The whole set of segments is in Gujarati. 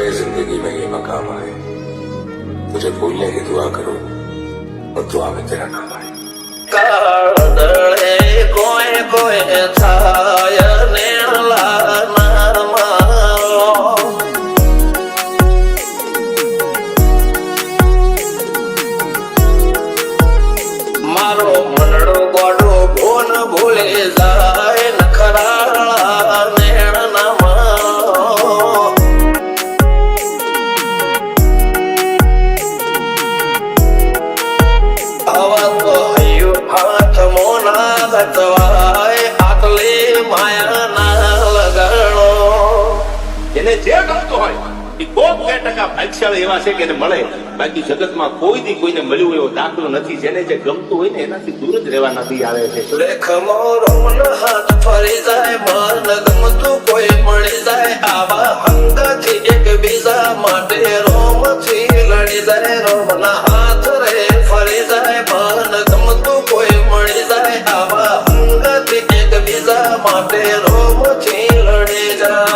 पहले जिंदगी में ये मकाम आए, तुझे भूलने की दुआ करूं और दुआ में तेरा नाम आए। કાળદળે કોઈ કોઈ થાય નેણલા નાર મારો મારો મનડો ગોડો ભોન ભૂલે જાય નખરાળા નેણ ના મારો આવા તો હાથ મોના ગતવાય આટલી માયા ના લગાડો એને જે ગમતો હોય એ કોક 2% ભાગ્યશાળી એવા છે કે એને મળે, બાકી જગતમાં કોઈ દી કોઈને મળ્યું એવો દાખલો નથી. જેને જે ગમતું હોય ને એનાથી દૂર જ રહેવા નથી આવે છે. લેખ મોરો મન હાથ ફરી જાય મન ગમતું કોઈ મળી જાય આવા હંગથી એકબીજા માટે રોમથી લડી જાય રોમના હાથ રે ફરી જાય મન ગમતું કોઈ મળી જાય આવા હંગથી એકબીજા માટે રોમથી લડી જાય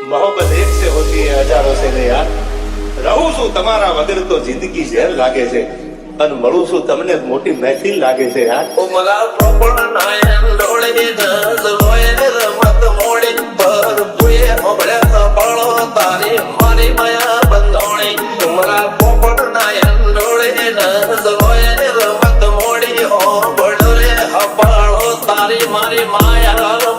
मोहब्बत एक से होती है हजारों से नहीं यार. રહું છું તમારા વગર તો જિંદગી ઝેર લાગે છે અને મળું છું તમને મોટી મહેફિલ લાગે છે યાર. ઉમરા પોપણ નાયન ડોળે જસ લોય રમત મોડી પર પુએ ઓબળ્યા પાળો તારી મારી માયા બંધોણી ઉમરા પોપણ નાયન ડોળે જસ લોય રમત મોડી ઓબળે હપાળો તારી મારી માયા